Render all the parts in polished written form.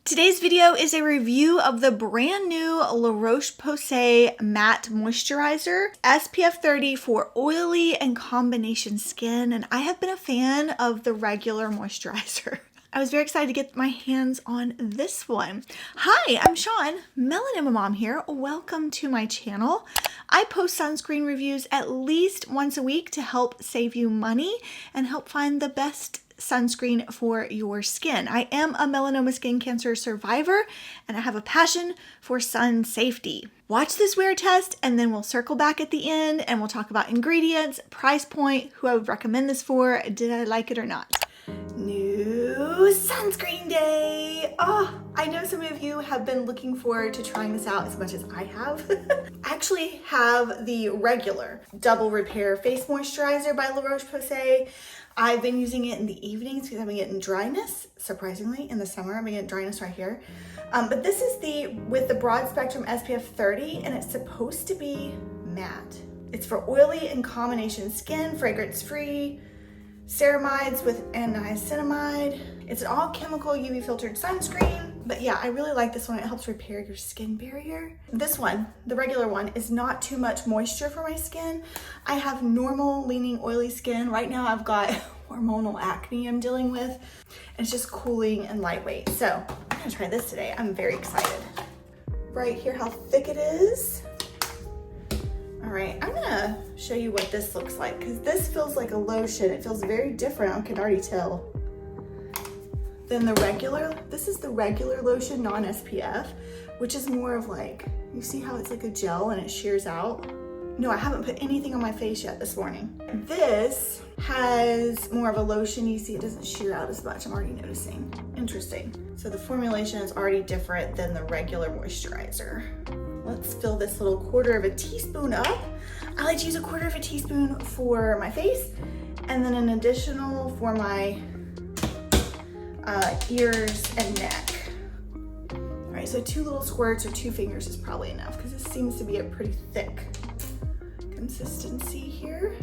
Today's video is a review of the brand new LaRoche-Posay Matte Moisturizer SPF30 for oily and combination skin, and I have been a fan of the regular moisturizer. I was very excited to get my hands on this one. Hi, I'm Sean, Melanoma Mom here. Welcome to my channel. I post sunscreen reviews at least once a week to help save you money and help find the best sunscreen for your skin. I am a melanoma skin cancer survivor and I have a passion for sun safety. Watch this wear test and then we'll circle back at the end and we'll talk about ingredients, price point, who I would recommend this for, did I like it or not. New sunscreen day! Oh, I know some of you have been looking forward to trying this out as much as I have. I actually have the regular Double Repair Face Moisturizer by LaRoche-Posay. I've been using it in the evenings because I've been getting dryness, surprisingly. In the summer, I've been getting dryness right here. But this is with the broad spectrum SPF 30, and it's supposed to be matte. It's for oily and combination skin, fragrance-free, ceramides with niacinamide. It's an all chemical UV filtered sunscreen. But yeah, I really like this one. It helps repair your skin barrier. This one, the regular one, is not too much moisture for my skin. I have normal leaning oily skin. Right now I've got hormonal acne I'm dealing with. It's just cooling and lightweight. So I'm gonna try this today. I'm very excited. Right here how thick it is. All right, I'm gonna show you what this looks like because this feels like a lotion. It feels very different, I can already tell, than the regular. This is the regular lotion, non-SPF, which is more of like, you see how it's like a gel and it shears out? No, I haven't put anything on my face yet this morning. This has more of a lotion. You see it doesn't shear out as much, I'm already noticing. Interesting. So the formulation is already different than the regular moisturizer. Let's fill this little 1/4 teaspoon up. I like to use a 1/4 teaspoon for my face and then an additional for my ears and neck. All right, so 2 little squirts or 2 fingers is probably enough because this seems to be a pretty thick consistency here.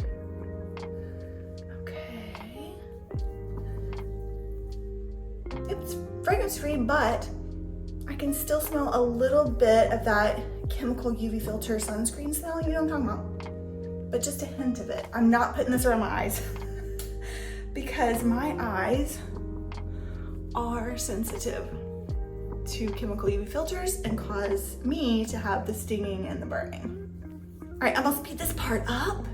Okay. It's fragrance-free, but I can still smell a little bit of that chemical UV filter sunscreen smell, you know what I'm talking about? But just a hint of it. I'm not putting this around my eyes because my eyes are sensitive to chemical UV filters and cause me to have the stinging and the burning. All right, I'm gonna speed this part up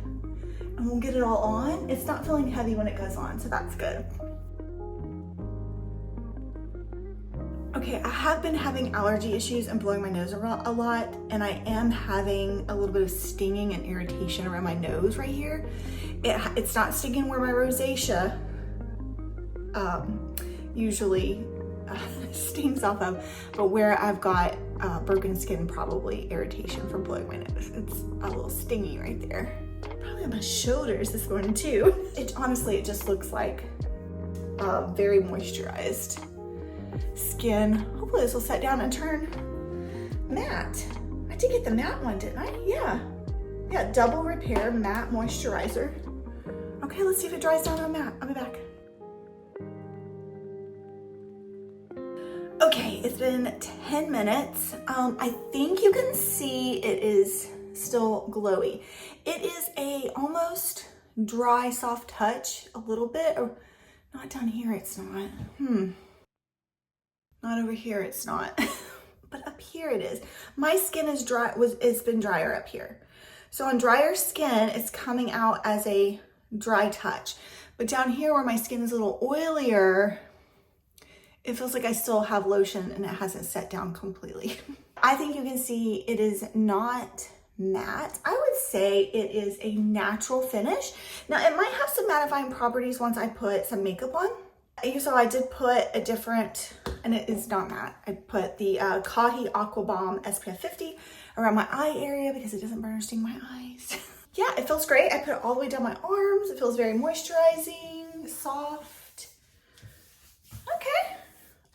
and we'll get it all on. It's not feeling heavy when it goes on, so that's good. Okay, I have been having allergy issues and blowing my nose a lot, and I am having a little bit of stinging and irritation around my nose right here. It's not stinging where my rosacea usually stings off of, but where I've got broken skin, probably irritation from blowing my nose. It's a little stingy right there. Probably on my shoulders this morning too. Honestly, it just looks like very moisturized skin. Hopefully this will set down and turn matte. I did get the matte one, didn't I? Yeah, Double Repair Matte Moisturizer. Okay, let's see if it dries down on matte. I'll be back. Okay, it's been 10 minutes. I think you can see it is still glowy. It is a almost dry, soft touch, a little bit, or not down here, it's not. Not over here, it's not. But up here it is. My skin is dry, it's been drier up here. So on drier skin, it's coming out as a dry touch. But down here where my skin is a little oilier, it feels like I still have lotion and it hasn't set down completely. I think you can see it is not matte. I would say it is a natural finish. Now it might have some mattifying properties once I put some makeup on. You saw I did put a different, and it is not matte. I put the Kahi Aqua Bomb SPF 50 around my eye area because it doesn't burn or sting my eyes. Yeah, it feels great. I put it all the way down my arms. It feels very moisturizing, soft. Okay.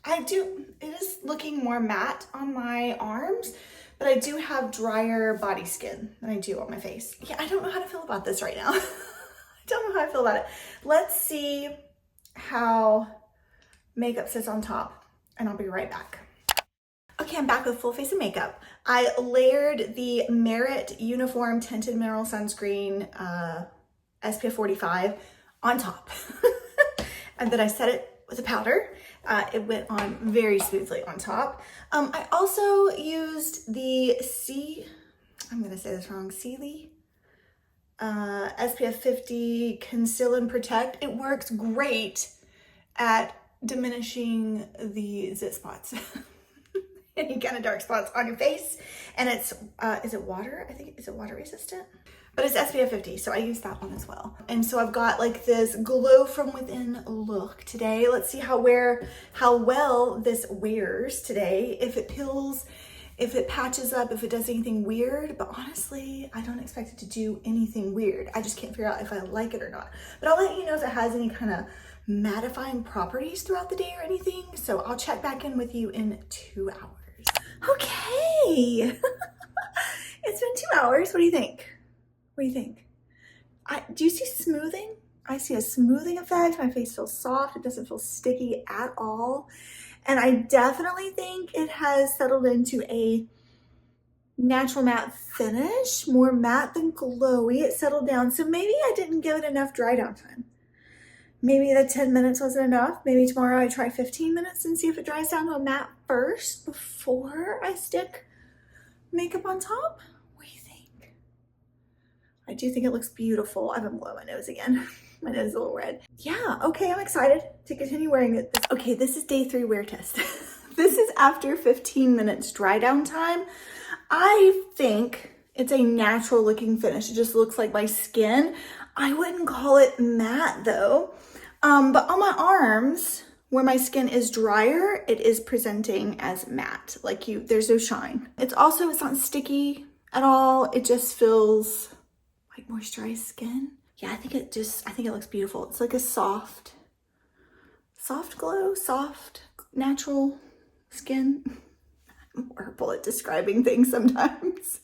It is looking more matte on my arms, but I do have drier body skin than I do on my face. Yeah, I don't know how to feel about this right now. I don't know how I feel about it. Let's see how makeup sits on top and I'll be right back. Okay, I'm back with full face of makeup. I layered the Merit Uniform Tinted Mineral Sunscreen SPF45 on top. And then I set it with a powder. It went on very smoothly on top. I also used the I'm gonna say this wrong, Ciele SPF50 Conceal and Protect. It works great at diminishing the zit spots. Any kind of dark spots on your face. And it's, is it water? I think, is it water resistant? But it's SPF 50, so I use that one as well. And so I've got like this glow from within look today. Let's see how well this wears today. If it peels, if it patches up, if it does anything weird. But honestly, I don't expect it to do anything weird. I just can't figure out if I like it or not. But I'll let you know if it has any kind of mattifying properties throughout the day or anything. So I'll check back in with you in 2 hours. Okay. It's been 2 hours. What do you think? What do you think? Do you see smoothing? I see a smoothing effect. My face feels soft. It doesn't feel sticky at all. And I definitely think it has settled into a natural matte finish, more matte than glowy. It settled down. So maybe I didn't give it enough dry down time. Maybe the 10 minutes wasn't enough. Maybe tomorrow I try 15 minutes and see if it dries down to a matte first before I stick makeup on top. What do you think? I do think it looks beautiful. I'm gonna blow my nose again. My nose is a little red. Yeah, okay, I'm excited to continue wearing it. Okay, this is day 3 wear test. This is after 15 minutes dry down time. I think it's a natural looking finish. It just looks like my skin. I wouldn't call it matte though. But on my arms, where my skin is drier, it is presenting as matte. Like there's no shine. It's not sticky at all. It just feels like moisturized skin. Yeah, I think it looks beautiful. It's like a soft glow, soft, natural skin. I'm horrible at describing things sometimes.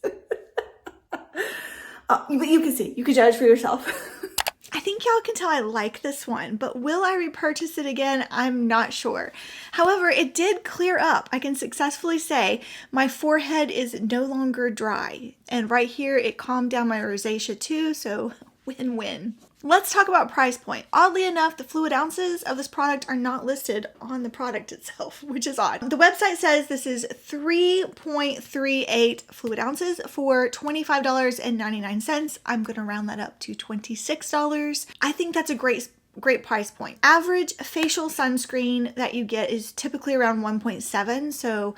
But you can see, you can judge for yourself. I think y'all can tell I like this one, but will I repurchase it again? I'm not sure. However, it did clear up. I can successfully say my forehead is no longer dry. And right here, it calmed down my rosacea too, so win-win. Let's talk about price point. Oddly enough, the fluid ounces of this product are not listed on the product itself, which is odd. The website says this is 3.38 fluid ounces for $25.99. I'm gonna round that up to $26. I think that's a great price point. Average facial sunscreen that you get is typically around 1.7, so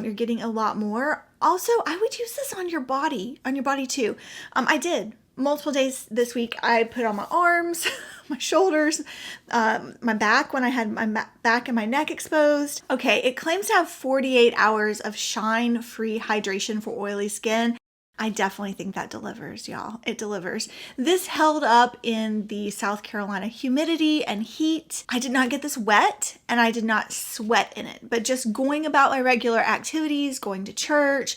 you're getting a lot more. Also, I would use this on your body too. I did. Multiple days this week, I put on my arms, my shoulders, my back when I had my back and my neck exposed. Okay, it claims to have 48 hours of shine-free hydration for oily skin. I definitely think that delivers, y'all. It delivers. This held up in the South Carolina humidity and heat. I did not get this wet and I did not sweat in it, but just going about my regular activities, going to church,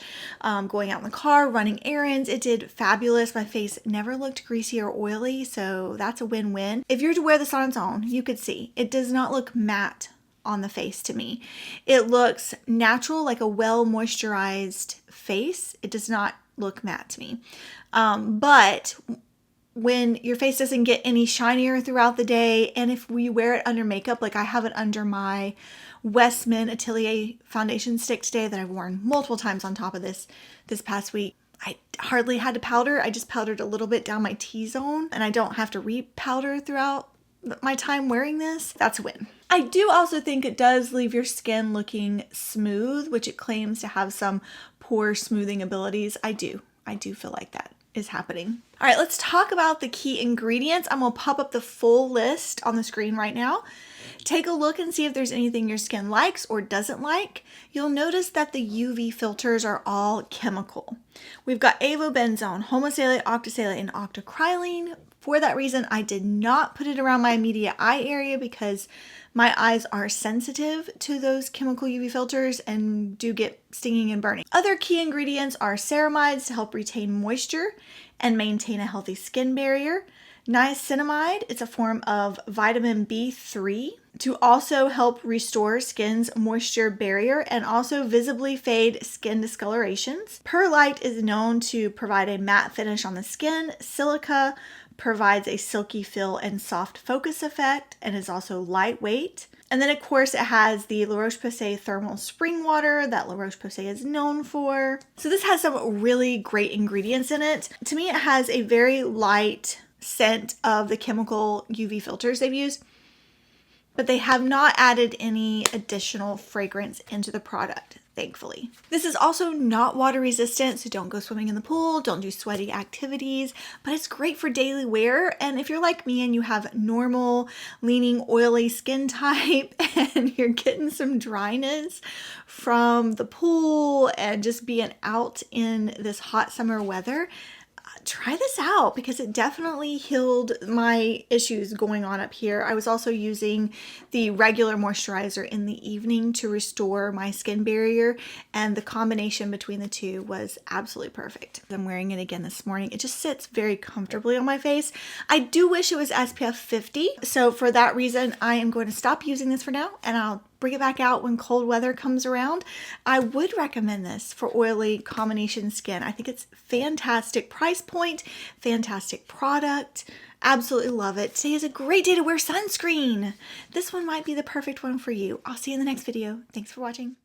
going out in the car, running errands, it did fabulous. My face never looked greasy or oily, so that's a win-win. If you were to wear this on its own, you could see it does not look matte on the face to me. It looks natural, like a well moisturized face. It does not look matte to me. But when your face doesn't get any shinier throughout the day, and if we wear it under makeup, like I have it under my Westman Atelier foundation stick today that I've worn multiple times on top of this past week. I hardly had to powder. I just powdered a little bit down my T-zone, and I don't have to re-powder throughout my time wearing this. That's a win. I do also think it does leave your skin looking smooth, which it claims to have some pore smoothing abilities. I do feel like that is happening. All right, let's talk about the key ingredients. I'm gonna pop up the full list on the screen right now. Take a look and see if there's anything your skin likes or doesn't like. You'll notice that the UV filters are all chemical. We've got avobenzone, homosalate, octisalate, and octocrylene. For that reason, I did not put it around my immediate eye area because my eyes are sensitive to those chemical UV filters and do get stinging and burning. Other key ingredients are ceramides to help retain moisture and maintain a healthy skin barrier. Niacinamide, it's a form of vitamin B3 to also help restore skin's moisture barrier and also visibly fade skin discolorations. Perlite is known to provide a matte finish on the skin. Silica provides a silky feel and soft focus effect and is also lightweight. And then of course it has the LaRoche-Posay thermal spring water that LaRoche-Posay is known for. So this has some really great ingredients in it. To me, it has a very light scent of the chemical UV filters they've used, but they have not added any additional fragrance into the product, thankfully. This is also not water resistant, so don't go swimming in the pool, don't do sweaty activities, but it's great for daily wear. And if you're like me and you have normal, leaning, oily skin type and you're getting some dryness from the pool and just being out in this hot summer weather, try this out because it definitely healed my issues going on up here. I was also using the regular moisturizer in the evening to restore my skin barrier, and the combination between the two was absolutely perfect. I'm wearing it again this morning. It just sits very comfortably on my face. I do wish it was SPF 50, so for that reason I am going to stop using this for now, and I'll bring it back out when cold weather comes around. I would recommend this for oily combination skin. I think it's fantastic price point, fantastic product. Absolutely love it. Today is a great day to wear sunscreen. This one might be the perfect one for you. I'll see you in the next video. Thanks for watching.